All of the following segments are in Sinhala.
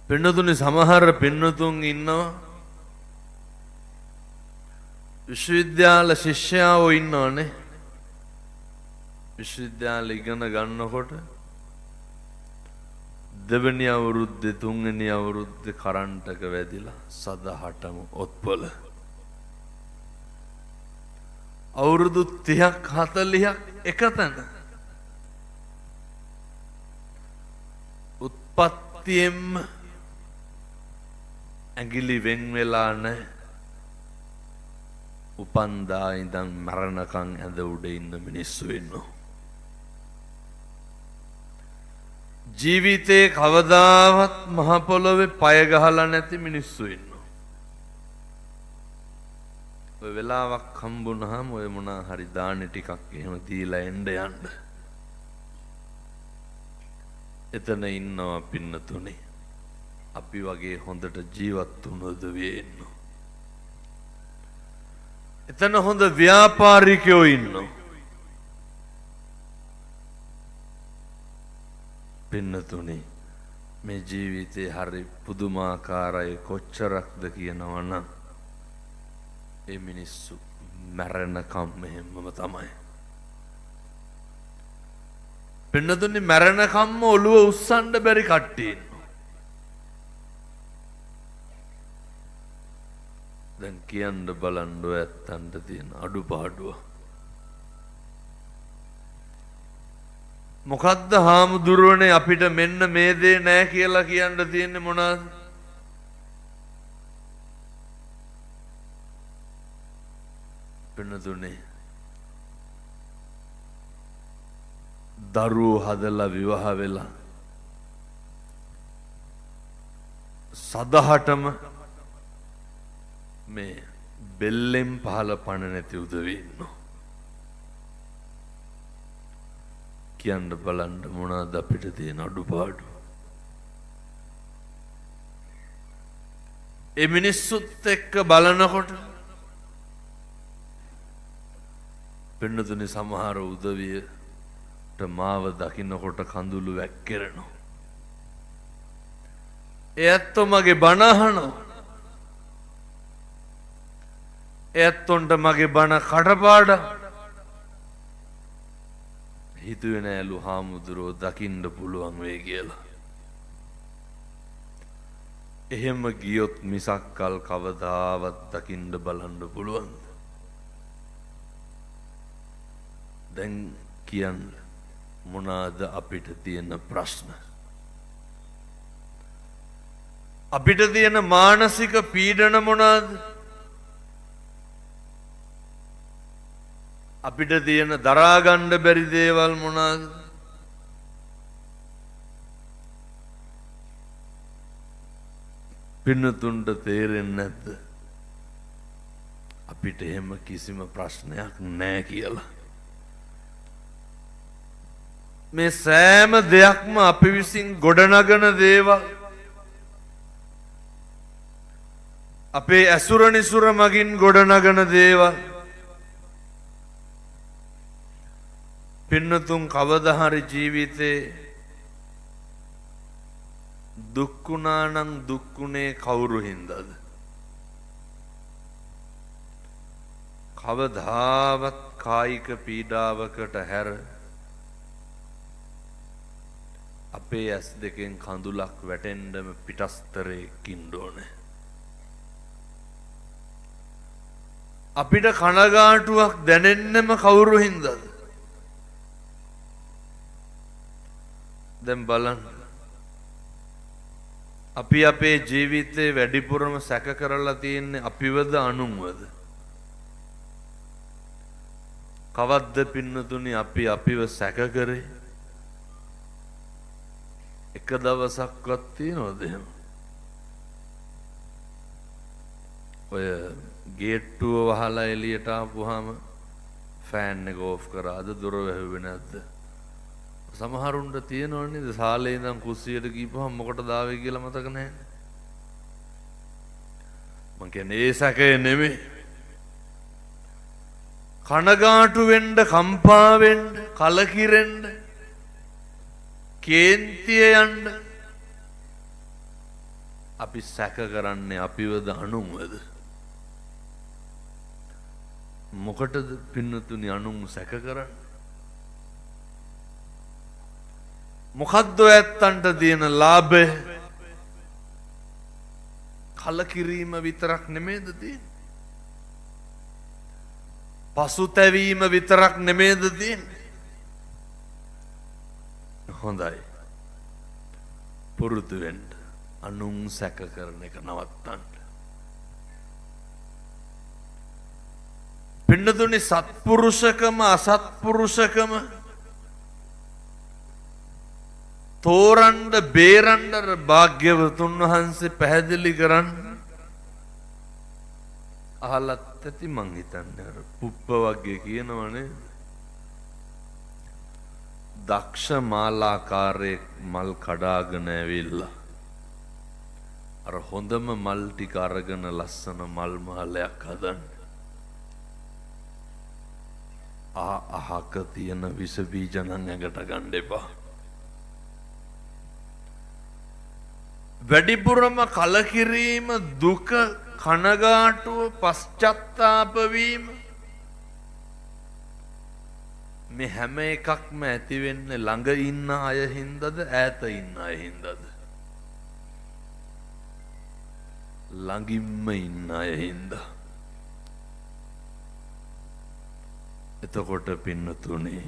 පින්නතුනි සමහර පින්නතුන් ඉන්නවා විශ්වවිද්‍යාල ශිෂ්‍යයෝ ඉන්නවනේ. විශ්වවිද්‍යාල ඉගෙන ගන්නකොට දෙවෙනි අවුරුද්දේ තුන්වෙනි අවුරුද්දේ කරන්ට් එක වැදිලා සදහටම ඔත්පල. අවුරුදු 30ක් 40ක් එකතැන. උත්පත්තියෙන්ම ඇඟිලි වෙන් වෙලා නැහැ. උපන්දා ඉඳන් මරණකම් ඇඳ උඩ ඉන්න මිනිස්සු ඉන්නවා. ජීවිතේ කවදාවත් මහ පොළොවේ පය ගහලා නැති මිනිස්සු ඉන්නවා. ඔය වෙලාවක් හම්බුනහම ඔය මොනා හරි දානි ටිකක් එහෙම දීලා එන්න යන්න. එතන ඉන්නවා පින්නතුනේ. අපි වගේ හොඳට ජීවත් වුණොත් වෙන්නේ. එතන හොඳ ව්‍යාපාරිකයෝ ඉන්නවා. පින්නතුනේ මේ ජීවිතේ හරි පුදුමාකාරයි කොච්චරක්ද කියනවනම් ඒ මිනිස්සු මැරෙනකම් මෙහෙමම තමයි. පින්නතුනේ මැරෙනකම්ම ඔළුව උස්සන්න බැරි කට්ටිය ඉන්නවා. දැන් කියන්න බලන්න ඔය ඇත්තන්ට තියෙන අඩුපාඩුව. මොකද්ද හාමුදුරුවනේ අපිට මෙන්න මේ දේ නෑ කියලා කියන්න තියෙන්නේ මොනවාද? පින්නතුනේ දරුවෝ හදලා විවාහ වෙලා සදහටම මේ බෙල්ලෙන් පහල පණ නැති උදවිය ඉන්නවා. කියන්න බලන්න මොනවාද අපිට තියෙන අඩුපාඩු. ඒ මිනිස්සුත් එක්ක බලනකොට පින්නතුනි සමහර උදවියට මාව දකින්නකොට කඳුළු වැක්කිරෙනවා. ඒ ඇත්තෝ මගේ බණ අහනවා. ඒ ඇත්තොන්ට මගේ බණ කටපාඩම්. හිතුවේ නෑලු හාමුදුරුවෝ දකින්න පුළුවන් වෙයි කියලා. එහෙම ගියොත් මිසක් කල් කවදාවත් දකින්න බලන්න පුළුවන්ද? දැන් කියන්න මොනවාද අපිට තියෙන ප්‍රශ්න? අපිට තියෙන මානසික පීඩන මොනවාද? අපිට තියෙන දරා ගන්න බැරි දේවල් මොනවාද? පින්නතුන්ට තේරෙන්නේ නැද්ද? අපිට එහෙම කිසිම ප්‍රශ්නයක් නැහැ කියලා. මේ සෑම දෙයක්ම අපි විසින් ගොඩනගන දේවල්. අපේ ඇසුර නිසුර මගින් ගොඩනගන දේවල්. පින්නතුන් කවදා හරි ජීවිතේ දුක්ුණා නම් දුක්ුණේ කවුරු හින්දාද? කවදාවත් කායික පීඩාවකට හැර අපේ ඇස් දෙකෙන් කඳුලක් වැටෙන්නම පිටස්තරයකින් ඕනේ. අපිට කනගාටුවක් දැනෙන්නම කවුරු හින්දාද? දැන් බලන්න අපි අපේ ජීවිතේ වැඩිපුරම සැක කරලා තියෙන්නේ අපිවද අනුන්වද? කවද්ද පින්නතුනි අපි අපිව සැක කරේ? එක දවසක්වත් තියනවද එහෙම? ඔය ගේට්ටුව වහලා එළියට ආපුවාම ෆෑන් එක ඕෆ් කරාද දොර වැහුවේ නැද්ද? සමහරුන්ට තියෙනවනේ සාලේ ඉඳන් කුස්සියට ගිහපුවම මොකටද ආවේ කියලා මතක නැහැ. මං කියන්නේ ඒ සැකේ නෙමෙයි. කනගාටු වෙන්න, කම්පා වෙන්න, කලකිරෙන්න, කේන්තිය යන්න අපි සැක කරන්නේ අපිවද අනුන්වද? මොකටද පින්නතුනි අනුන් සැක කරන්නේ? මොකද්ද ඇත්තන්ට තියෙන ලාභය? කලකිරීම විතරක් නෙමෙයිද තියෙන්නේ? පසුතැවීම විතරක් නෙමෙයිද තියෙන්නේ? හොඳයි. පුරුදු වෙන්න. අනුන් සැක කරන එක නවත්තන්න. පින්නතුනි සත්පුරුෂකම අසත්පුරුෂකම තෝරන්න බේරන්න භාග්‍යවතුන් වහන්සේ පැහැදිලි කරන්න අහලත් ඇති මං හිතන්නේ අර පුප්ප වගේ කියනවනේ දක්ෂ මාලාකාරයෙක් මල් කඩාගෙන ඇවිල්ලා අර හොඳම මල් ටික අරගෙන ලස්සන මල් මහලයක් හදන්න අහක තියෙන විස බීජ නම් ඇඟට ගන්න එපා. වැඩිපුරම කලකිරීම දුක කනගාටුව පශ්චත්තාප වීම මේ හැම එකක්ම ඇති වෙන්නේ ළඟ ඉන්න අය හින්දාද ඈත ඉන්න අය හින්දාද? ළඟින්ම ඉන්න අය හින්දා. එතකොට පින්නතුනේ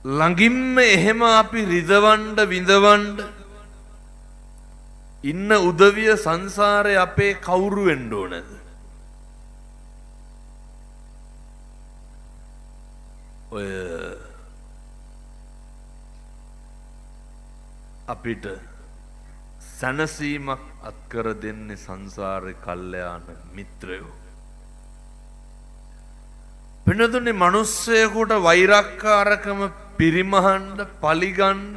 ළඟින්ම එහෙම අපි රිදවන්න විඳවන්න ඉන්න උදවිය සංසාරේ අපේ කවුරු වෙන්න ඕනද? ඔය අපිට සැනසීමක් අත්කර දෙන්නේ සංසාරේ කල්යාණ මිත්‍රයෝ. පින්නතුනේ මිනිස්සෙකුට වෛරක්කාරකම පිරිමහන්න පලිගන්න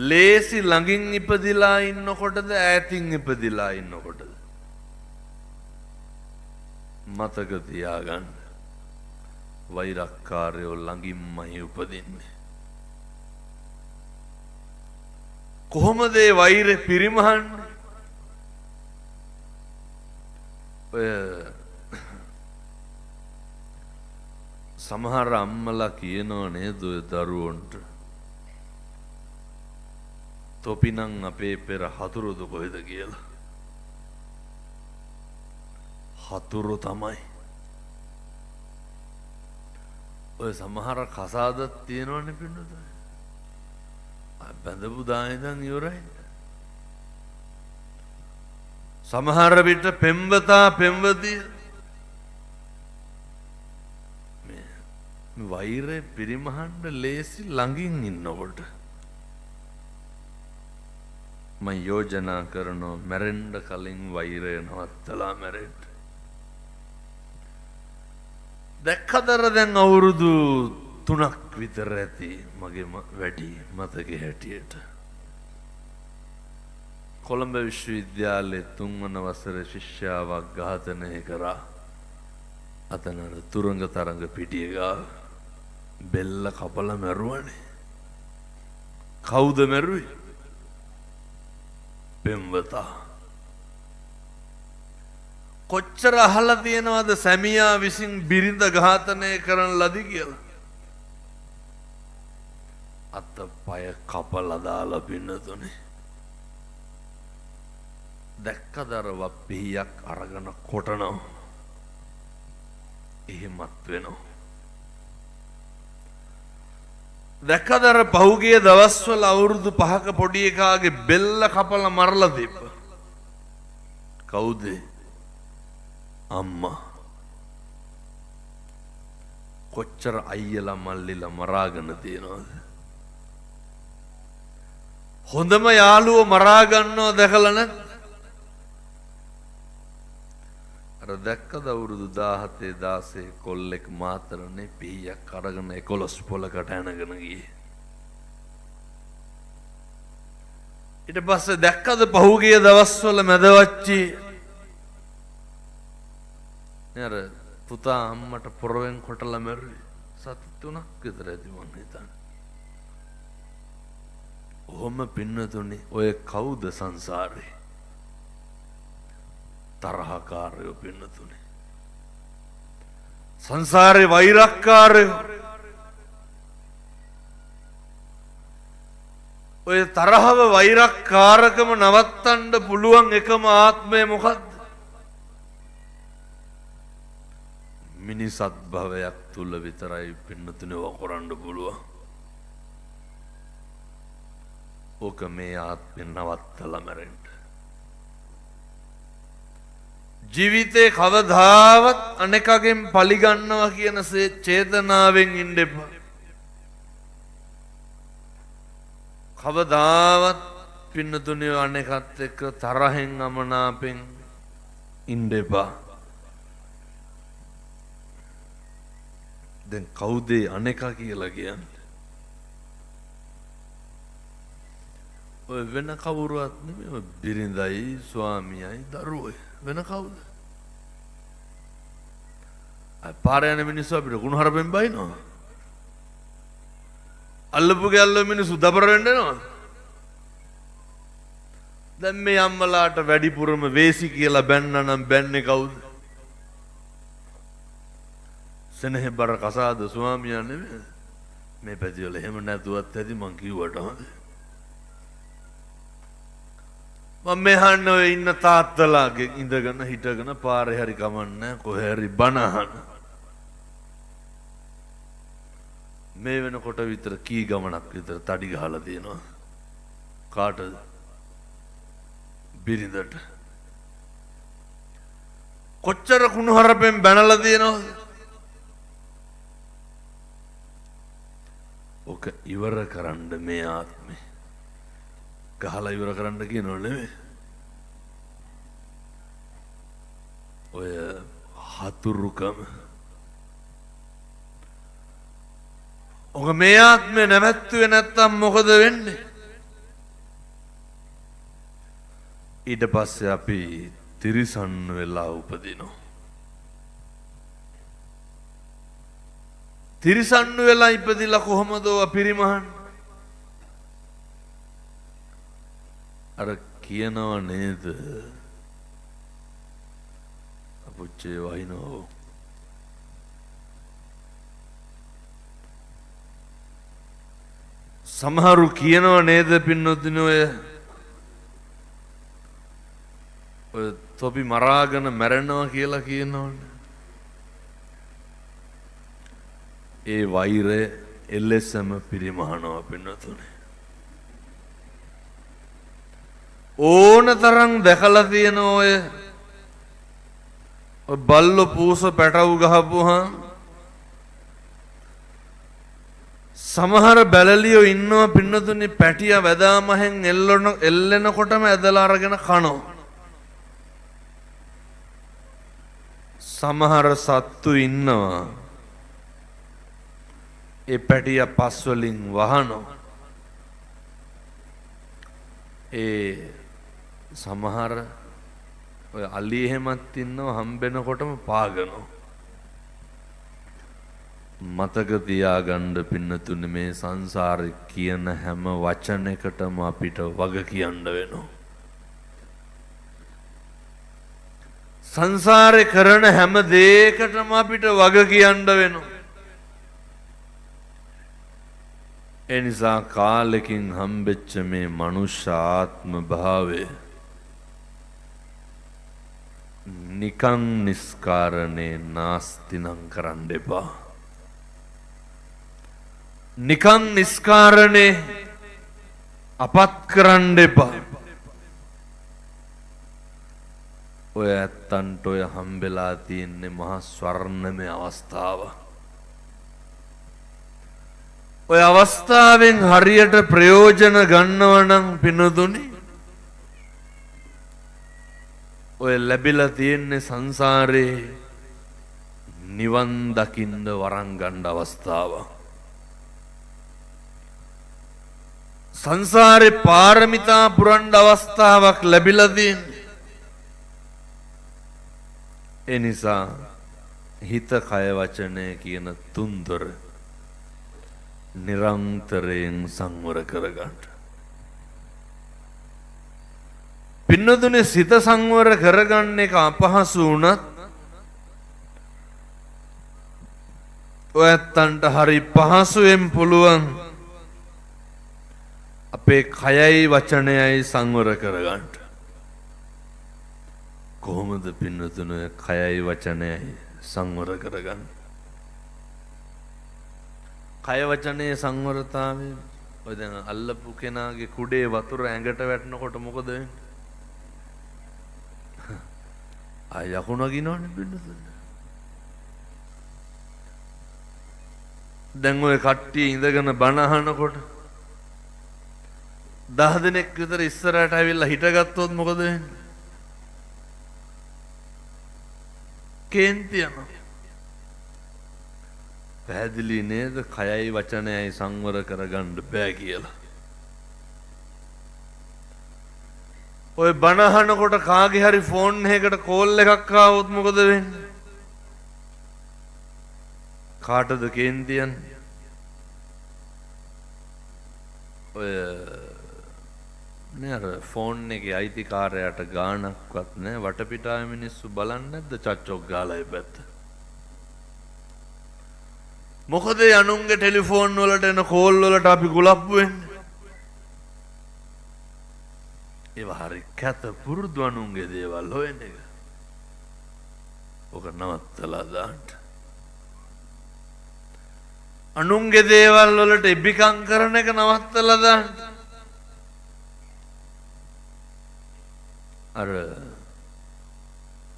ලේසි ළඟින් ඉපදිලා ඉන්නකොටද ඈතින් ඉපදිලා ඉන්නකොටද? මතක තියාගන්න වෛරක්කාරයෝ ළඟින්මයි උපදින්නේ. කොහොමද ඒ වෛරය පිරිමහන්නේ? ඔය සමහර අම්මලා කියනවා නේද ඔය දරුවන්ට තොපිනම් අපේ පෙර හතුරුද කොහෙද කියලා. හතුරු තමයි. ඔය සමහර කසාදත් තියෙනවනේ පින්නතුනේ. බැඳපු දායදන් ඉවරයි. සමහර විට පෙම්වතා පෙම්වතිය වෛරය පිරිමහන්න ලේසි ළඟින් ඉන්නකොට මම යෝජනා කරනවා මැරෙන්න කලින් වෛරය නවත්තලා මැරෙන්න. දැක්කදර දැන් අවුරුදු 3ක් විතර ඇති මගේ වැඩි මතකයේ හැටියට. කොළඹ විශ්වවිද්‍යාලයේ 3 වන වසරේ ශිෂ්‍යාවක් ඝාතනය කරා. අතනර තුරංග තරංග පිටිය ගාව බෙල්ල කපලා මැරුවනේ. කවුද මැරුවේ? පෙම්වතා. කොච්චර අහලා තියෙනවද සැමියා විසින් බිරිඳ ඝාතනය කරන ලදී කියලා? අතපය කපලා දාලා පින්නතුනේ. දැක්කදර වප්පියක් අරගෙන කොටනවා. එහෙමත් වෙනවා. දැක්කදර පහුගිය දවස්වල අවුරුදු 5ක පොඩි එකාගේ බෙල්ල කපලා මරලා තිබ්බ. කවුද? අම්මා. කොච්චර අයියලා මල්ලිලා මරාගෙන තියනවද? හොඳම යාළුවෝ මරා ගන්නව දැකලා නැද්ද? අර දැක්කද අවුරුදු 17 16 කොල්ලෙක් මාතරනේ පීයක් අරගෙන 11 පොලකට ඇනගෙන ගියේ. ඊට පස්සේ දැක්කද පහුගිය දවස්වල මැදවච්චි නේද පුතා අම්මට පොරවෙන් කොටලා මැරුවේ. සති 3ක් විතර ඇති මං හිතන්නේ. ඔහොම පින්නතුනි ඔය කවුද සංසාරේ තරහකාරයෝ පින්නතුනි සංසාරේ වෛරක්කාරයෝ ඔය තරහව වෛරක්කාරකම නවත්තන්න පුළුවන් එකම ආත්මය මොකද්ද? මිනිසත් භවයක් තුල විතරයි පින්නතුනේ වකරන්න පුළුවන්. ඕක මේ ආත්මෙන් නවත්තලා මැරෙන්න. ජීවිතේ කවදාවත් අනෙකගෙන් පලිගන්නවා කියන චේතනාවෙන් ඉන්න එපා. කවදාවත් පින්නතුනේ අනෙකත් එක්ක තරහෙන් අමනාපෙන් ඉන්න එපා. දැන් කවුද අනෙකා කියලා කියන්නේ? ඔය වෙන කවුරුවත් නෙමෙයි ඔය බිරිඳයි ස්වාමියයි දරුවෝයි වෙන කවුද? පාරේ යන මිනිස්සු අපිට කුණු හරපෙන් බයිනවා. අල්ලපු ගැල්ල මිනිස්සු දබර වෙන්න එනවා. දැන් මේ අම්මලාට වැඩිපුරම වේසි කියලා බැන්නා නම් බැන්නේ කවුද? සෙනෙහබර කසාද ස්වාමියා නෙමෙයි. මේ පැතිවල එහෙම නැතුවත් ඇති මං කිව්වට හොඳ. මම මෙහන්න ඔය ඉන්න තාත්තලාගේ ඉඳගෙන හිටගෙන පාරේ හරි කමන්නේ කොහේ හරි බණ අහන. මේ වෙනකොට විතර කී ගමනක් විතර තඩි ගහලා තියෙනවා. කාටද? බිරිඳට. කොච්චර කුණු හරපෙන් බැනලා තියෙනවද? ඔක ඉවර කරන්න මේ ආත්මේ. ගහලා ඉවර කරන්න කියනව නෙමෙයි. ඔය හතුරුකම. ඔක මේ ආත්මේ නැවැත්තුවේ නැත්තම් මොකද වෙන්නේ? ඊට පස්සේ අපි තිරිසන් වෙලා උපදිනවා. තිරිසන් වෙලා ඉපදිලා කොහොමද ඔය පිරිමහන්නේ? අර කියනව නේද? අපුච්චේ වහිනෝ. සමහරු කියනව නේද පින්නොතින ඔය තොපි මරාගෙන මැරෙනවා කියලා කියනවනේ. ඒ වෛරය එලෙසම පිරිමහනවා පින්නතුනේ. ඕන තරම් දැකලා තියෙන ඔය බල්ලෝ පූස පැටවු ගහපුවාම සමහර බැලලියෝ ඉන්නවා පින්නතුනේ පැටියා වැදාමහෙන් එල්ලෙනකොටම ඇදලා අරගෙන කනවා. සමහර සත්තු ඉන්නවා ඒ පැටියා පස් වලින් වහනවා. ඒ සමහර ඔය අලි එහෙමත් ඉන්නවා හම්බෙනකොටම පාගනවා. මතක තියාගන්න පින්නතුනේ මේ සංසාරේ කියන හැම වචනයකටම අපිට වග කියන්න වෙනවා. සංසාරේ කරන හැම දෙයකටම අපිට වග කියන්න වෙනවා. ඒ නිසා කාලෙකින් හම්බෙච්ච මේ මනුෂ්‍ය ආත්ම භාවය නිකං නිස්කාරණේ නාස්තිනම් කරන්න එපා. නිකං නිස්කාරණේ අපත් කරන්න එපා. ඔය ඇත්තන්ට ඔය හම්බෙලා තියෙන්නේ මහා ස්වර්ණමය අවස්ථාව. ඔය අවස්ථාවෙන් හරියට ප්‍රයෝජන ගන්නව නම් පිනුදුනි ඔය ලැබිලා තියෙන්නේ සංසාරේ නිවන් දකින්න වරන් ගන්න අවස්ථාව. සංසාරේ පාරමිතා පුරන්න අවස්ථාවක් ලැබිලා තියෙන්නේ. ඒ නිසා හිත කය වචනය කියන තුන්දොර නිරන්තරයෙන් සංවර කරගන්න. පින්නතුනේ සිත සංවර කරගන්න එක අපහසු වුණත් ඔයත්තන්ට හරි පහසුවෙන් පුළුවන් අපේ කයයි වචනයයි සංවර කරගන්න. කොහොමද පින්නතුනේ කයයි වචනයයි සංවර කරගන්න? කය වචනේ සංවරතාවය ඔය දැන් අල්ලපු කෙනාගේ කුඩේ වතුර ඇඟට වැටෙනකොට මොකද වෙන්නේ? ආය යකුණ ගිනවනේ පින්නතුනේ. දැන් ඔය කට්ටිය ඉඳගෙන බණ අහනකොට 10 දෙනෙක් විතර ඉස්සරහට ඇවිල්ලා හිටගත්තොත් මොකද වෙන්නේ? කේන්ති යනවා. පැහැදිලි නේද? කයයි වචනයයි සංවර කරගන්න බෑ කියලා. ඔය බණ අහනකොට කාගේ හරි ෆෝන් එකකට කෝල් එකක් ආවොත් මොකද වෙන්නේ? කාටද කේන්ති යන්නේ? ඔය නේද ෆෝන් එකේ අයිතිකාරයාට ගාණක්වත් නැහැ. වටපිටාවේ මිනිස්සු බලන්නේ නැද්ද චච්චොක් ගාලා ඒ පැත්ත? මොකද යනුන්ගේ ටෙලිෆෝන් වලට එන කෝල් වලට අපි ගුලප්පු වෙන්නේ? ඒවා හරි කැත පුරුදු අනුන්ගේ දේවල් හොයන එක. ඔක නවත්තලා දාන්න. අනුන්ගේ දේවල් වලට ඉබ්බිකම් කරන එක නවත්තලා දාන්න. අර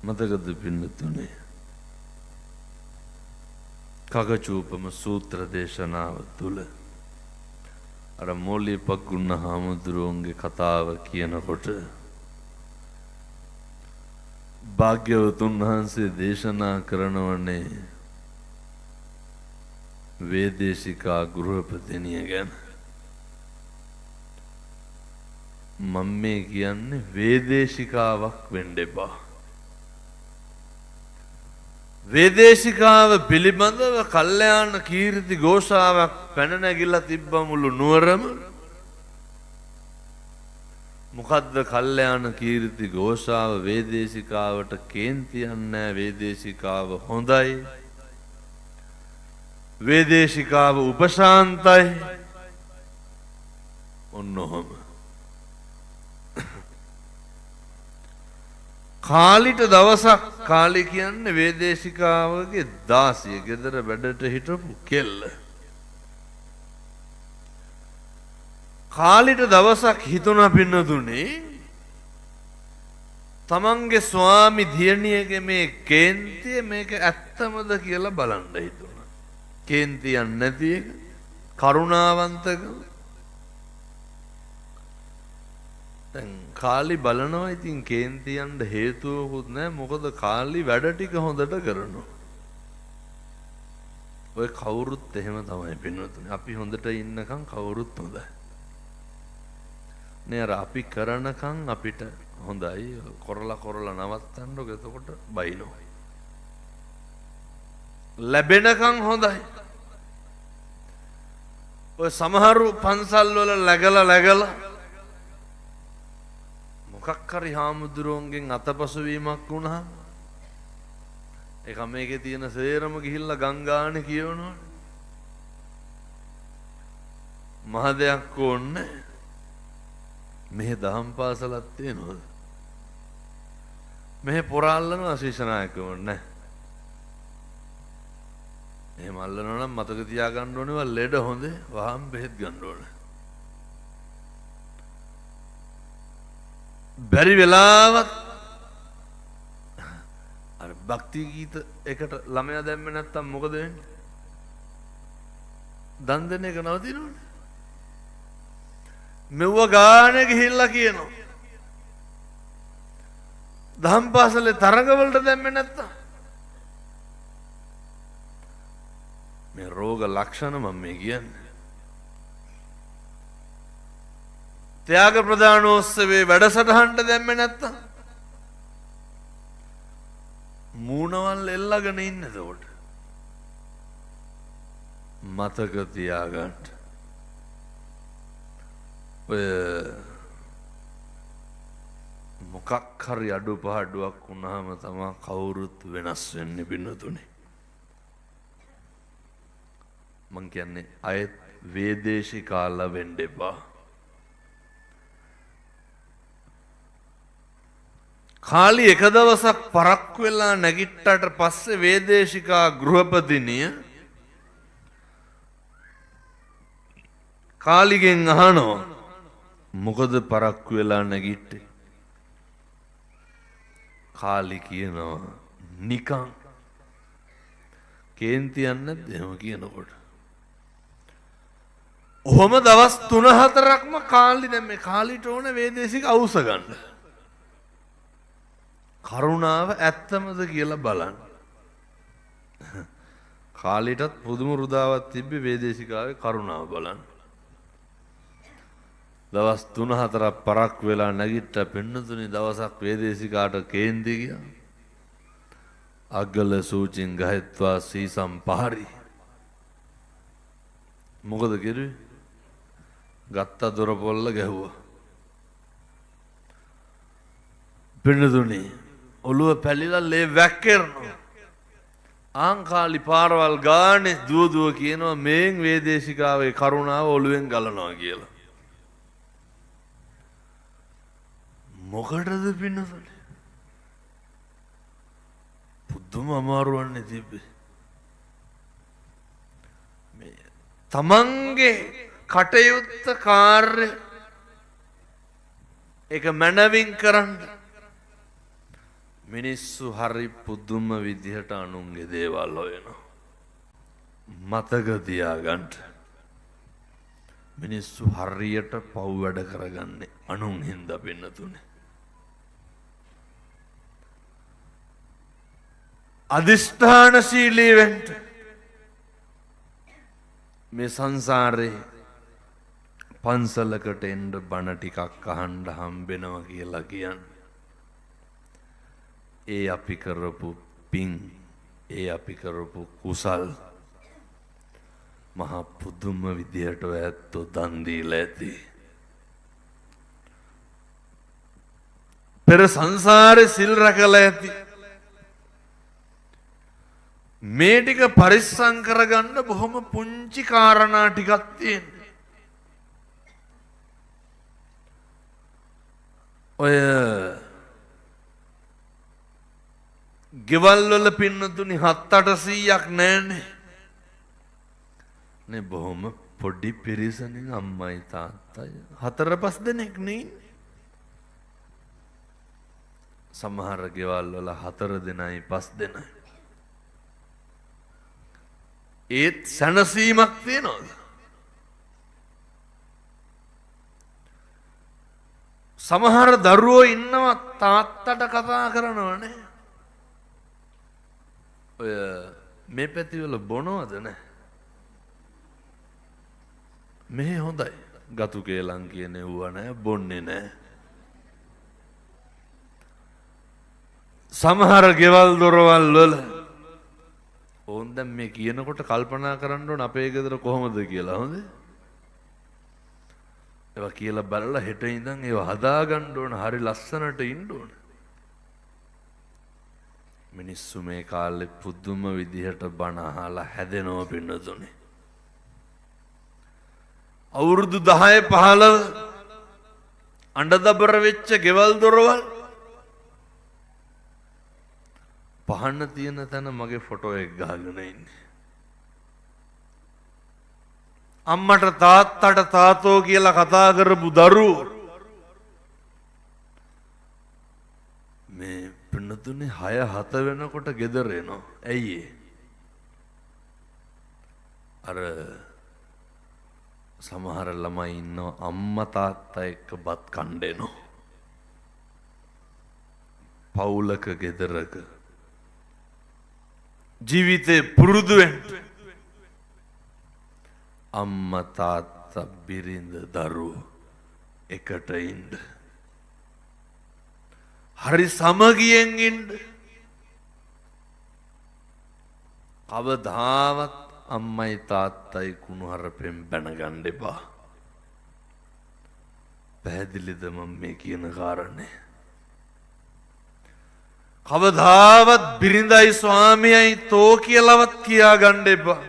මතකද පින්නතුනේ කගචූපම සූත්‍ර දේශනාව තුල අර මෝලිපග්ගුණ හාමුදුරුවන්ගේ කතාව කියනකොට භාග්‍යවතුන් වහන්සේ දේශනා කරනවනේ වේදේශිකා ගෘහපතිනිය ගැන. මම මේ කියන්නේ වේදේශිකාවක් වෙන්න එපා. වේදේශිකාව පිළිබඳව කල්යාණ කීර්ති ഘോഷාවක් පැන නැගිලා තිබ්බ මුළු නුවරම. මොකද්ද කල්යාණ කීර්ති ഘോഷාව? වේදේශිකාවට කේන්ති යන්නේ. වේදේශිකාව හොඳයි. වේදේශිකාව උපශාන්තයි. ඔන්නෝම කාලිට දවසක්, කාලි කියන්නේ වේදේශිකාවගේ දාසිය, ගෙදර වැඩට හිටපු කෙල්ල. කාලිට දවසක් හිතුණා පින්නතුනේ තමන්ගේ ස්වාමි දියණියගේ මේ කේන්තිය මේක ඇත්තමද කියලා බලන්න හිතුණා. කේන්තියක් නැති එක, කරුණාවන්තකම. දැන් කාලි බලනවා ඉතින් කේන්තියන්ට හේතුවකුත් නැහැ. මොකද කාලි වැඩ ටික හොඳට කරනවා. ඔය කවුරුත් එහෙම තමයි පින්නතුනේ. අපි හොඳට ඉන්නකම් කවුරුත් හොඳයි. නේ අර අපි කරනකම් අපිට හොඳයි. කොරලා නවත්තන්නකො එතකොට බයිනෝ. ලැබෙනකම් හොඳයි. ඔය සමහරු පන්සල් වල läගලා මොකක් හරි හාමුදුරුවන්ගෙන් අතපසු වීමක් වුණා. ඒක මේකේ තියෙන සේරම ගිහිල්ලා ගංගානේ කියවනවා. මහ දෙයක් ඕනේ. මෙහෙ දහම් පාසලක් තියෙනවද? මෙහෙ පොරාල්ලනවා ශිෂ්‍යනායක ඕනේ. එහෙම අල්ලනවා නම් මතක තියාගන්න ඕනේ වා ලෙඩ හොඳේ වහම් බෙහෙත් ගන්න ඕනේ. බැරි වෙලාවත් අර භක්ති ගීත එකට ළමයා දැම්මේ නැත්තම් මොකද වෙන්නේ? දන් දෙන එක නවතිනවනේ. මෙව්ව ගානේ ගිහිල්ලා කියනවා. දහම් පාසලේ තරඟ වලට දැම්මේ නැත්තම් මේ රෝග ලක්ෂණ මම මේ කියන්නේ. ත්‍යාග ප්‍රදානෝත්සවයේ වැඩසටහනට දැම්මේ නැත්තම් මූණවල් එල්ලගෙන ඉන්නේ එතකොට. මතක තියාගන්න. ඔය මොකක් හරි අඩුපාඩුවක් වුණාම තමයි කවුරුත් වෙනස් වෙන්නේ පින්නතුනේ. මං කියන්නේ අයත් වේදේශිකාලා වෙන්න එපා. කාලි එක දවසක් පරක්කු වෙලා නැගිට්ටට පස්සේ වේදේශිකා ගෘහපතිනිය කාලිගෙන් අහනවා මොකද පරක්කු වෙලා නැගිට්ටේ? කාලි කියනවා නිකන්. කේන්ති යන්නේ නැද්ද එහෙම කියනකොට? ඔහොම දවස් 3-4ක්ම කාලි දැන් මේ කාලිට ඕන වේදේශික අවුස ගන්න. කරුණාව ඇත්තමද කියලා බලන්න. කාලිටත් පුදුම රුදාවක් තිබ්බේ වේදේශිකාවේ කරුණාව බලන්න. දවස් 3-4ක් පරක් වෙලා නැගිට්ට පින්නතුනි දවසක් වේදේශිකාට කේන්ති ගියා. අග්ගල සූචින් ගහත්වා සීසම් පහරි. මොකද කිරුවේ? ගත්ත දොර පොල්ල ගැහුවා. පින්නතුනි ඔළුව පැලිලා ලේ වැක්කිරනවා. ආංකාලි පාරවල් ගානේ දුව කියනවා මේන් වේදේශිකාවේ කරුණාව ඔළුවෙන් ගලනවා කියලා. මොකටද පින්නතුනි? පුදුම අමාරුවන්නේ තිබ්බේ. මේ තමන්ගේ කටයුත්ත කාර්ය ඒක මනවින් කරන්න මිනිස්සු හරි පුදුම විදිහට අනුන්ගේ දේවල් හොයනවා. මතක තියාගන්න. මිනිස්සු හරියට පව් වැඩ කරගන්නේ අනුන් හින්දා පින්නතුනේ. අදිෂ්ඨානශීලී වෙන්න. මේ සංසාරේ පන්සලකට එන්න බණ ටිකක් අහන්න හම්බෙනවා කියලා කියන්නේ. ඒ අපි කරපු පින්, ඒ අපි කරපු කුසල් මහා පුදුම විදියට ඇත්තෝ දන් දීලා ඇති. පෙර සංසාරේ සිල් රැකලා ඇති. මේ ටික පරිස්සම් කරගන්න බොහොම පුංචි කාරණා ටිකක් තියෙනවා. ඔය ගෙවල් වල පින්නතුනි 7-800ක් නැන්නේ. නේ බොහොම පොඩි පිරිසනේ අම්මයි තාත්තයි 4-5 දෙනෙක් නේ. සමහර ගෙවල් වල 4 දෙනයි 5 දෙනයි. ඒත් සැනසීමක් තියෙනවද? සමහර දරුවෝ ඉන්නවා තාත්තට කතා කරනවනේ. ඔය මේ පැතිවල බොනවද නැහැ? මේ හොඳයි. ගතු කේලම් කියන්නේ ඌව නැහැ, බොන්නේ නැහැ. සමහර ගෙවල් දොරවල් වල ඕන් දැන් මේ කියනකොට කල්පනා කරන්න ඕන අපේ ගෙදර කොහොමද කියලා. හොඳේ. ඒවා කියලා බලලා හෙට ඉඳන් ඒවා හදාගන්න ඕන. හරි ලස්සනට ඉන්න ඕන. මිනිස්සු මේ කාලේ පුදුම විදිහට බණ අහලා හැදෙනව පින්නතුනේ. අවුරුදු 10-15 අඬදබර වෙච්ච ගෙවල් දොරවල් පහන්න තියෙන තැන මගේ ෆොටෝ එක ගහගෙන ඉන්නේ. අම්මට තාත්තට තාතෝ කියලා කතා කරපු දරුවෝ මේ පින්නතුනේ 6-7 වෙනකොට ගෙදර එනවා. ඇයි ඒ? අර සමහර ළමයි ඉන්නවා අම්මා තාත්තා එක්ක බත් කන්න එනවා. පවුලක ගෙදරක ජීවිතේ පුරුදු වෙන්න අම්මා තාත්තා බිරිඳ දරුවෝ එකට ඉන්න. හරි සමගියෙන් ඉන්න. කවදාවත් අම්මයි තාත්තයි කුණුහරුපෙන් බැනගන්න එපා. පැහැදිලිද මම මේ කියන කාරණේ? කවදාවත් බිරිඳයි ස්වාමියයි තෝ කියලාවත් කියා ගන්න එපා.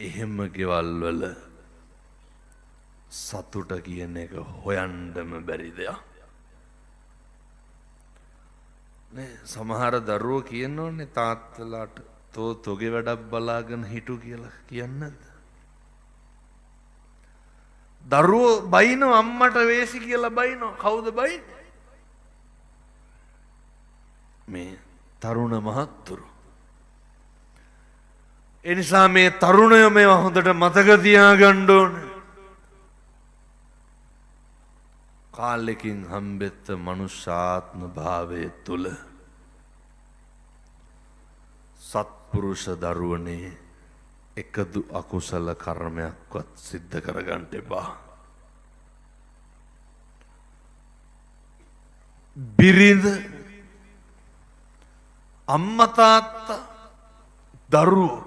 එහෙම ගෙවල් වල සතුට කියන එක හොයන්නම බැරි දෙයක්. නේ සමහර දරුවෝ කියනෝනේ තාත්තලාට තෝ තෝගේ වැඩක් බලාගෙන හිටු කියලා කියන්නේ නැද්ද? දරුවෝ බයිනෝ අම්මට වේසි කියලා බයිනෝ. කවුද බයින්නේ? මේ තරුණ මහත්තුරු. ඒ නිසා මේ තරුණයෝ මේවා හොඳට මතක තියාගන්න ඕනේ. කාලෙකින් හම්බෙච්ච මනුෂ්‍යාත්ම භාවයේ තුල සත්පුරුෂ දරුවනේ එකදු අකුසල කර්මයක්වත් සිද්ධ කරගන්න එපා. බිරිඳ අම්මා තාත්තා දරුවෝ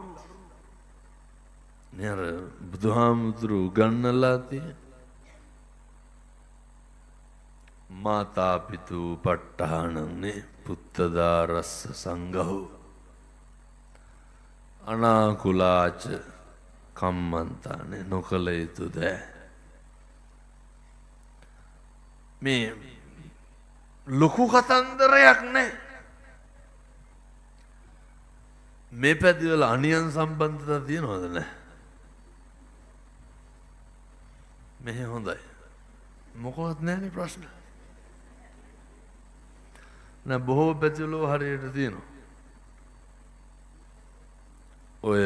නේ අර බුදුහාමුදුරු උගන්වලා තියෙන මාතා පිතු ප ဋ ාණං පුත්තදාරස්ස සංඝෝ අනාකුලාච කම්මන්තානේ නොකල යුතු දෑ. මේ ලොකු කතන්දරයක් නෑ. මේ පැතිවල අනියන් සම්බන්ධතා තියෙනවද නැහැ? මෙහෙ හොඳයි. මොකවත් නැහැනේ ප්‍රශ්න. නෑ බොහෝ පැතිවල හරියට තියෙනවා. ඔය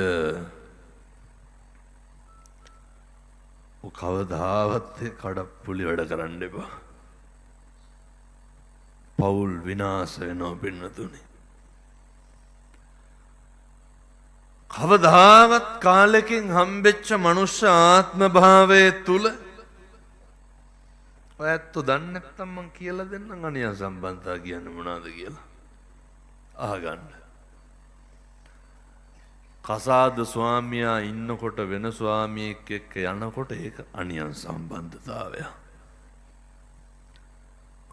කවදාවත් කඩප්පුලි වැඩ කරන්න එපා. පවුල් විනාශ වෙනවා පින්නතුනි. කවදාවත් කාලෙකින් හම්බෙච්ච මනුෂ්‍ය ආත්ම භාවයේ තුල ඔයත් දන්නේ නැත්නම් මං කියලා දෙන්නම් අනියම් සම්බන්ධතා කියන්නේ මොනවද කියලා. අහගන්න. කසාද ස්වාමියා ඉන්නකොට වෙන ස්වාමියෙක් එක්ක යනකොට ඒක අනියම් සම්බන්ධතාවය.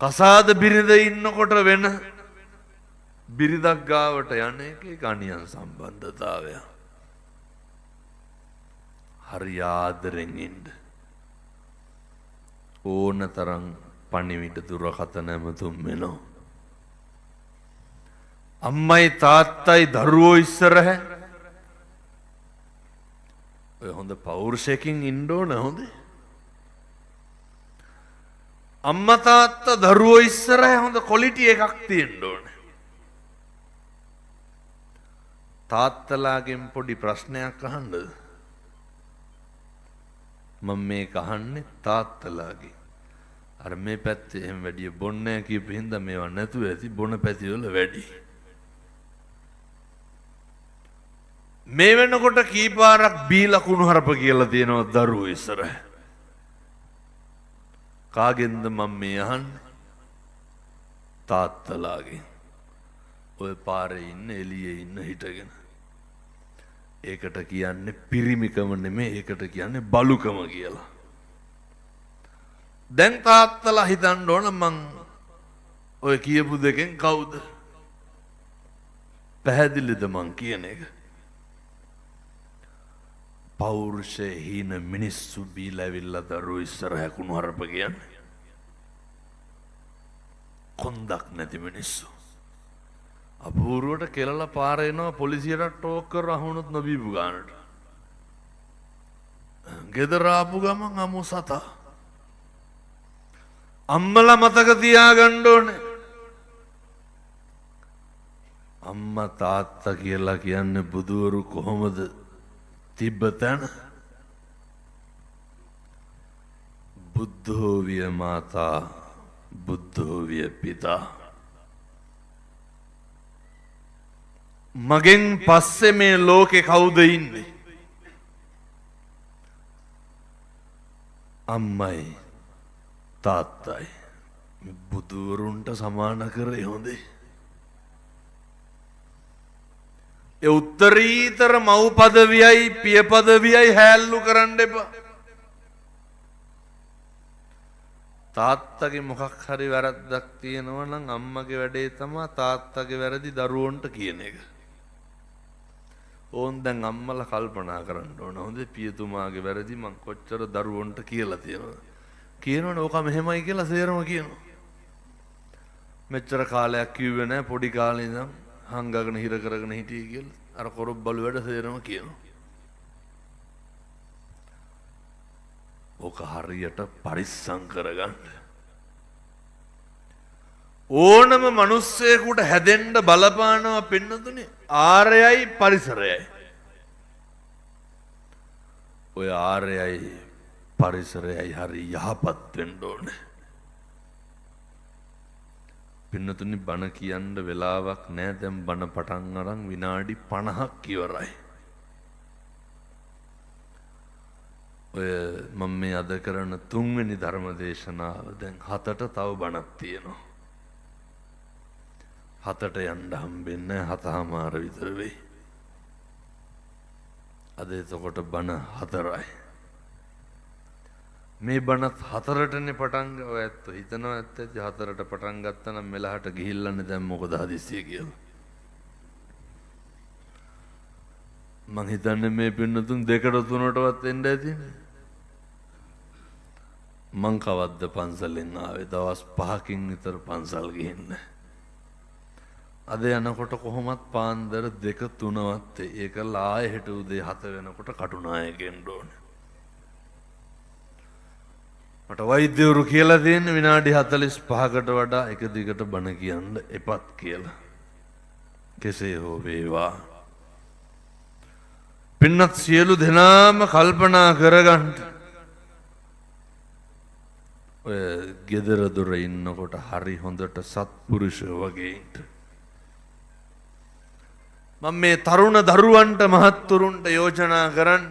කසාද බිරිඳ ඉන්නකොට වෙන බිරිඳක් ගාවට යන එක අනියම් සම්බන්ධතාවය. හරි ආදරෙන් ඉන්න. ඕන තරම් පණිවිඩ දුරකථන ඇමතුම් වෙනවා. අම්මයි තාත්තයි දරුවෝ ඉස්සරහ ඔය හොඳ පෞරුෂයකින් ඉන්න ඕන හොඳේ. අම්මා තාත්තා දරුවෝ ඉස්සරහ හොඳ ක්වොලිටි එකක් තියෙන්න ඕන. තාත්තලාගෙන් පොඩි ප්‍රශ්නයක් අහන්නද? මම මේක අහන්නේ තාත්තලාගේ. අර මේ පැත්තේ එහෙම වැඩි බොන්නේ කියපු හින්දා මේවා නැතුව ඇති බොන පැති වල වැඩි. මේ වෙනකොට කීපාරක් බීලා කුණුහරුප කියලා තියෙනවා දරුවෝ ඉස්සරහ. කාගෙන්ද මම මේ අහන්නේ? තාත්තලාගෙන්. ඔය පාරේ ඉන්න එළියේ ඉන්න හිටගෙන. ඒකට කියන්නේ පිරිමිකම නෙමෙයි, ඒකට කියන්නේ බලුකම කියලා. දැන් තාත්තලා හිතන්න ඕන මං ඔය කියපු දෙකෙන් කවුද? පැහැදිලිද මං කියන එක? පෞරුෂේ හීන මිනිස්සු බීලා ඇවිල්ලා දරුවෝ ඉස්සරහ කුණුහරුප කියන්නේ. කොන්දක් නැති මිනිස්සු. අපූර්වට කෙලලා පාර එනවා පොලිසියට ටෝක් කරලා අහුනොත් නොබීපු ගානට. ගෙදර ආපු ගමන් අමු සතා. අම්මලා මතක තියාගන්න ඕනේ. අම්මා තාත්තා කියලා කියන්නේ බුදුවරු කොහොමද තිබ්බ තැන? බුද්ධෝ විය මාතා බුද්ධෝ විය පිතා. මගෙන් පස්සේ මේ ලෝකේ කවුද ඉන්නේ? අම්මයි තාත්තයි. බුදුවරුන්ට සමාන කරේ හොඳේ. ඒ උත්තරීතර මව් පදවියයි පිය පදවියයි හැල්ලු කරන්න එපා. තාත්තගේ මොකක් හරි වැරද්දක් තියෙනවා නම් අම්මගේ වැඩේ තමයි තාත්තගේ වැරදි දරුවන්ට කියන එක. ඕන් දැන් අම්මලා කල්පනා කරන්න ඕන. හොඳේ පියතුමාගේ වැරදි මං කොච්චර දරුවන්ට කියලා තියෙනවද? කියනවනේ ඕක මෙහෙමයි කියලා සේරම කියනවා. මෙච්චර කාලයක් කිව්වේ නැහැ පොඩි කාලේ ඉඳන් හංගගෙන හිර කරගෙන හිටියේ කියලා. අර කොරොබ්බලු වැඩ සේරම කියනවා. ඕක හරියට පරිස්සම් කරගන්න. ඕනම මිනිස්සෙකුට හැදෙන්න බලපානවා පින්නතුනේ ආරයයි පරිසරයයි. ඔය ආරයයි පරිසරයයි හරි යහපත් වෙන්න ඕනේ. පින්නතුනේ බණ කියන්න වෙලාවක් නැහැ. දැන් බණ පටන් අරන් විනාඩි 50ක් ඉවරයි. ඔය මම මේ අද කරන 3 වෙනි ධර්ම දේශනාව දැන් 7ට තව බණක් තියෙනවා. 7ට යන්න හම්බෙන්නේ 7:00 විතර වෙයි. අද එතකොට බණ 4යි. මේ බණත් 4ටනේ පටන් ඔය ඇත්ත හිතනවා ඇත්ත 4ට පටන් ගත්තා නම් මෙලහට ගිහිල්ලානේ දැන් මොකද හදිස්සිය කියලා. මං හිතන්නේ මේ පින්නතුන් 2ට 3ටවත් එන්න ඇතිනේ. මං කවද්ද පන්සලෙන් ආවේ දවස් 5කින් විතර පන්සල් ගිහින්. අද යනකොට කොහොමත් පාන්දර 2 3වත් ඒකලා ආයෙ හෙට උදේ 7 වෙනකොට කටුනායකෙන් ඕනේ. මට වෛද්‍යවරු කියලා දෙන්න විනාඩි 45කට වඩා එක දිගට බණ කියන්න එපත් කියලා. කෙසේ හෝ වේවා. පින්නත් සියලු දෙනාම කල්පනා කරගන්න. ඔය ගෙදර දොර ඉන්නකොට හරි හොඳට සත්පුරුෂයෝ වගේ ඉන්න. මම මේ තරුණ දරුවන්ට මහත්තුරුන්ට යෝජනා කරන්න.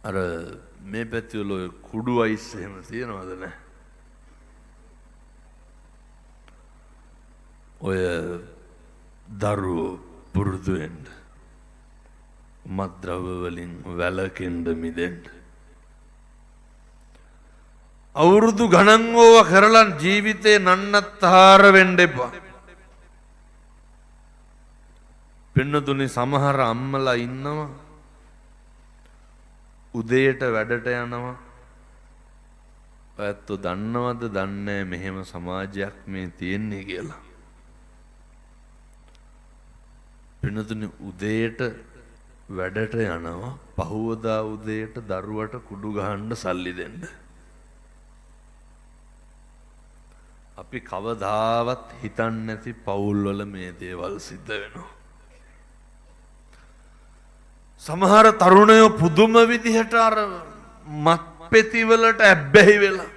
අර මේ පැතිවල ඔය කුඩු අයිස් එහෙම තියෙනවද නැහැ? ඔය දරුවෝ පුරුදු වෙන්න. මත්ද්‍රව්‍ය වලින් වැළකෙන්න මිදෙන්න. අවුරුදු ගණන් ඕවා කරලා ජීවිතේ නන්නත්තර වෙන්න එපා. පින්නතුනි සමහර අම්මලා ඉන්නවා උදේට වැඩට යනවා. ඔයත් දන්නවද දන්නේ මෙහෙම සමාජයක් මේ තියෙන්නේ කියලා. පින්නතුනි උදේට වැඩට යනවා පහුවදා උදේට දරුවට කුඩු ගහන්න සල්ලි දෙන්න. අපි කවදාවත් හිතන්නේ නැති පවුල්වල මේ දේවල් සිද්ධ වෙනවා. සමහර තරුණයෝ පුදුම විදිහට අර මත්පෙති වලට ඇබ්බැහි වෙලා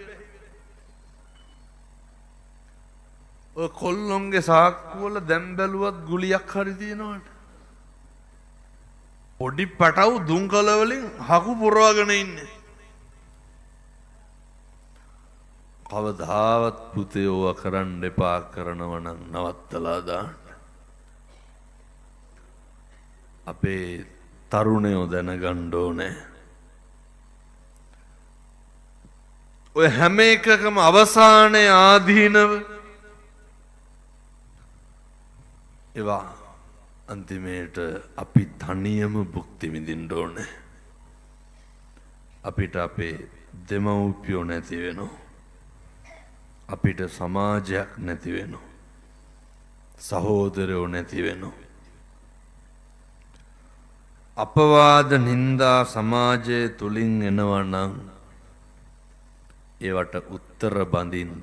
ඔය කොල්ලොන්ගේ සාක්කු වල දැන් බැලුවත් ගුලියක් හරි තියෙනවද? පොඩි පැටවු දුම්කල වලින් හකු පුරවගෙන ඉන්නේ. කවදාවත් පුතේ ඕවා කරන්න එපා. කරනව නම් නවත්තලා දාන්න. අපේ තරුණයෝ දැනගන්න ඕනේ. ඔය හැම එකකම අවසානයේ ආදීනව ඒවා අන්තිමේට අපි තනියම භුක්ති විඳින්න ඕනේ. අපිට අපේ දෙමව්පියෝ නැති වෙනවා. අපිට සමාජයක් නැති වෙනවා. සහෝදරයෝ නැති වෙනවා. අපවාද නින්දා සමාජයේ තුලින් එනවා නම් ඒවට උත්තර බඳින්න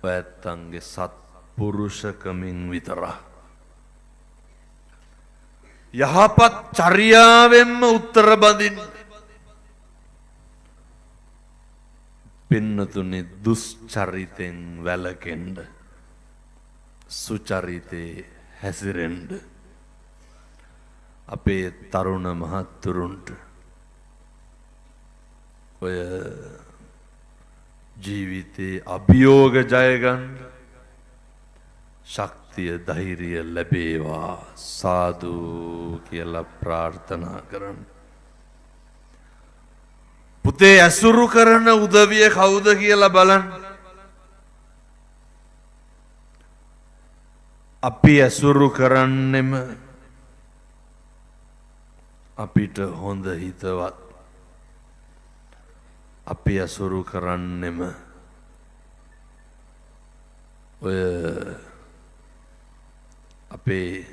ඔයත්තන්ගේ සත්පුරුෂකමින් විතරක්. යහපත් චර්යාවෙන්ම උත්තර බඳින්න. පින්නතුනි දුස්චරිතෙන් වැළකෙන්න. සුචරිතේ හැසිරෙන්න. අපේ තරුණ මහත්තුරුන්ට ඔය ජීවිතේ අභියෝග ජය ගන්න ශක්තිය ධෛර්යය ලැබේවා සාදු කියලා ප්‍රාර්ථනා කරන්න. පුතේ ඇසුරු කරන උදවිය කවුද කියලා බලන්න. අපි ඇසුරු කරන්නෙම අපිට හොඳ හිතවත්. අපි ඇසුරු කරන්නෙම ඔය අපේ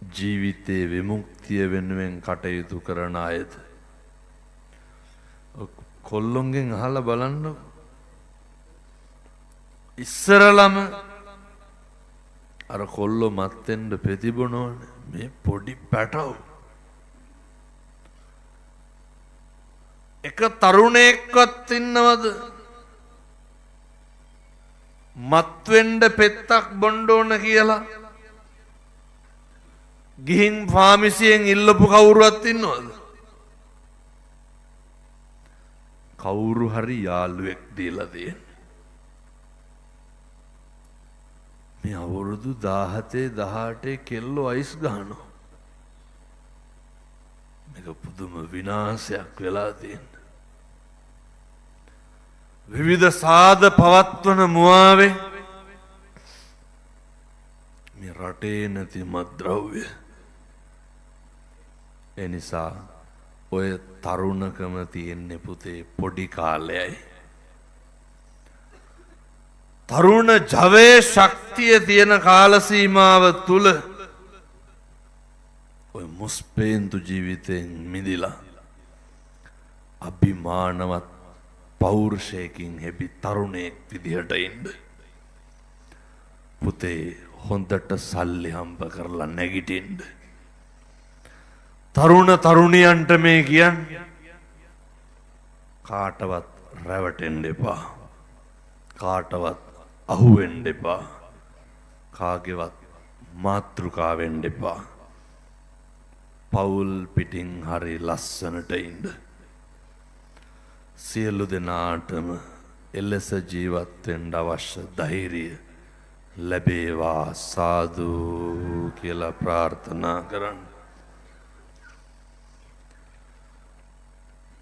ජීවිතයේ විමුක්තිය වෙනුවෙන් කටයුතු කරන අයද. කොල්ලොන්ගෙන් අහලා බලන්න. ඉස්සරලම අර කොල්ලෝ මත්තෙන්ද පෙතිබොනවනේ මේ පොඩි පැටව. එක තරුණයෙක්වත් ඉන්නවද මත්වෙන්ඩ පෙත්තක් බොන්න ඕන කියලා ගිහින් ෆාමිසියෙන් ඉල්ලපු කවුරුවත් ඉන්නවද? කවුරු හරි යාළුවෙක් දීලා දෙන්න. මේ අවුරුදු 17 18 කෙල්ලෝ අයිස් ගහනවා. මේක පුදුම විනාශයක් වෙලා තියෙන. විවිධ සාද පවත්වන මුවාවේ මේ රටේ නැති මත්ද්‍රව්‍ය. ඒ නිසා ඔය තරුණකම තියෙන්නේ පුතේ පොඩි කාලයයි. තරුණ ජවයේ ශක්තිය තියෙන කාල සීමාව තුල ඔය මුස්පේන්තු ජීවිතෙන් මිදිලා අභිමානවත් පෞරුෂයකින් හෙබි තරුණයෙක් විදිහට ඉන්න. පුතේ හොඳට සල්ලි හම්බ කරලා නැගිටින්න. තරුණ තරුණියන්ට මේ කියන්නේ කාටවත් රැවටෙන්න එපා. කාටවත් අහු වෙන්න එපා. කාගේවත් මාතෘකා වෙන්න එපා. පවුල් පිටින් හරි ලස්සනට ඉන්න. සියලු දෙනාටම එලෙස ජීවත් වෙන්න අවශ්‍ය ධෛර්යය ලැබේවා සාදු කියලා ප්‍රාර්ථනා කරන්න.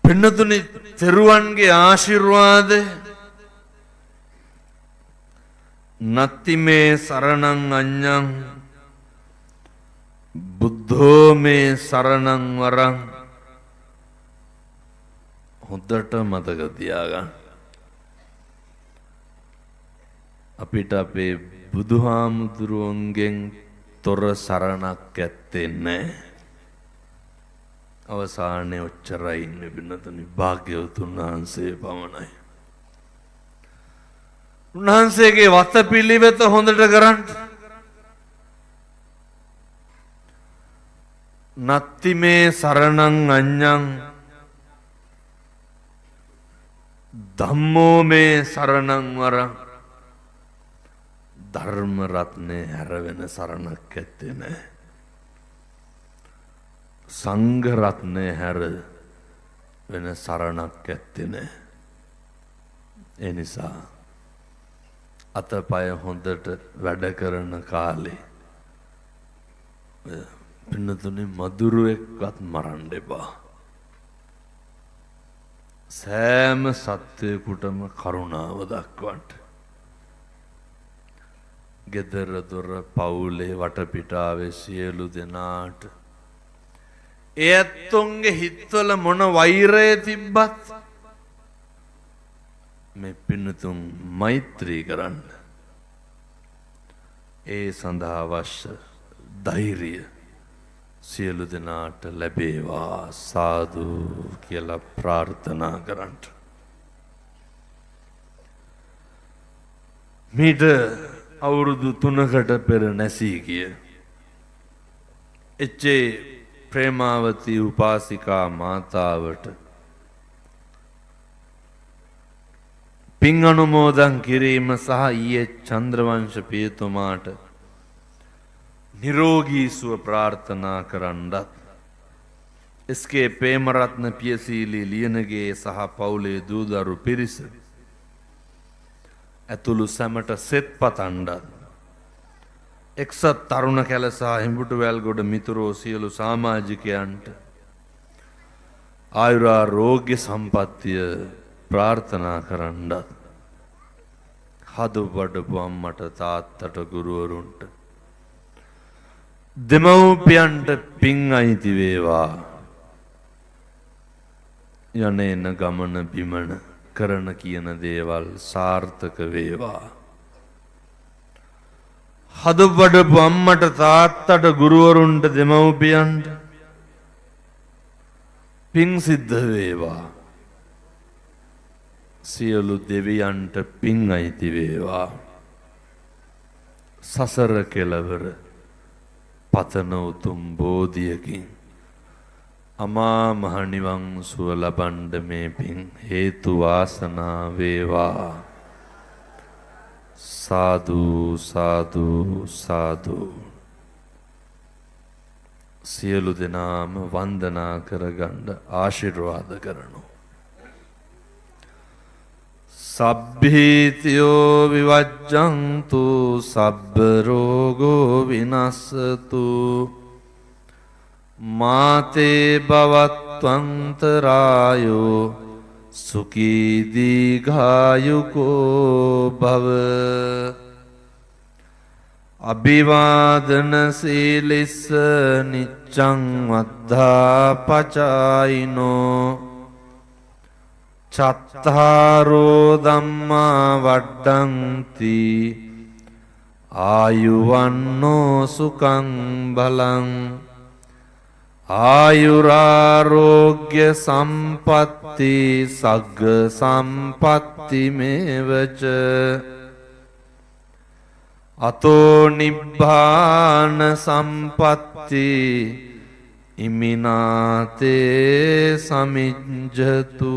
පින්නතුනි තෙරුවන්ගේ ආශිර්වාද නත්ති මේ සරණං අඤ්ඤං බුද්ධෝ මේ සරණං වරං. හොඳට මතක තියාගන්න. අපිට අපේ බුදුහාමුදුරුවන්ගෙන් තොර සරණක් ඇත්තේ නැහැ. අවසානයේ ඔච්චරයි ඉන්නේ පින්නතුනි භාග්‍යවතුන් වහන්සේ පමණයි. උන්වහන්සේගේ වතපිළිවෙත හොඳට කරන්න. නත්ති මේ සරණං අඤ්ඤං ධම්මෝ මේ සරණං වරං. ධර්ම රත්නේ හැර වෙන සරණක් ඇත්තේ නැහැ. සංඝ රත්නේ හැර වෙන සරණක් ඇත්තේ නැහැ. ඒ නිසා අතපය හොඳට වැඩ කරන කාලේ පින්නතුනි මදුරුවෙක්වත් මරන්න එපා. සෑම සත්වයකුටම කරුණාව දක්වන්න. ගෙදර දොර පවුලේ වටපිටාවේ සියලු දෙනාට ඒත්තුන්ගේ හිත්වල මොන වෛරය තිබ්බත් මේ පින්නතුන් මෛත්‍රී කරන්න. ඒ සඳහා අවශ්‍ය ධෛර්යය සියලු දෙනාට ලැබේවා සාදු කියලා ප්‍රාර්ථනා කරන්න. මීට අවුරුදු 3කට පෙර නැසී ගිය එච්.ඒ. ප්‍රේමාවතී උපාසිකා මාතාවට පින් අනුමෝදන් කිරීම සහ ඊයේ චන්ද්‍රවංශ පියතුමාට නිරෝගී සුව ප්‍රාර්ථනා කරන්නත් එස්.කේ. ප්‍රේමරත්න පියසීලී ලියනගේ සහ පවුලේ දූදරු පිරිස ඇතුළු සැමට සෙත් පතන්නත් එක්සත් තරුණ කැල සහ හිඹුටුවැල්ගොඩ මිතුරෝ සියලු සමාජිකයන්ට ආයුරාරෝග්‍ය සම්පත්තිය ප්‍රාර්ථනා කරන්නත් හදු වඩපු අම්මට තාත්තට ගුරුවරුන්ට දෙමව්පියන්ට පින් අයිති වේවා. යන එන ගමන බිමන කරන කියන දේවල් සාර්ථක වේවා. හදු වඩපු අම්මට තාත්තට ගුරුවරුන්ට දෙමව්පියන්ට පින් සිද්ධ වේවා. සියලු දෙවියන්ට පින් අයිති වේවා. සසර කෙලවර පතන උතුම් බෝධියකින් අමා මහ නිවන් සුව ලබන්න මේ පින් හේතු වාසනා වේවා. සාදු සාදු සාදු. සියලු දෙනාම වන්දනා කරගන්න ආශිර්වාද කරනු. සබ්බීතියෝ විවජ්ජන්තු සබ්බ රෝගෝ විනස්සතු මාතේ භවත්වන්තරායෝ සුඛී දීඝායුකෝ භව. අභිවාදන සීලිස්ස නිච්ඡං වද්ධා පචායිනෝ චත්තාරෝ ධම්මා වඩ්ඩಂತಿ ආයුවන්නෝ සුඛං බලං ආයුරාරෝග්‍ය සම්පatti සග්ග සම්පatti මේවච අතෝ නිබ්බාන සම්පatti ඉමිනාතේ සමිජ්ජතු.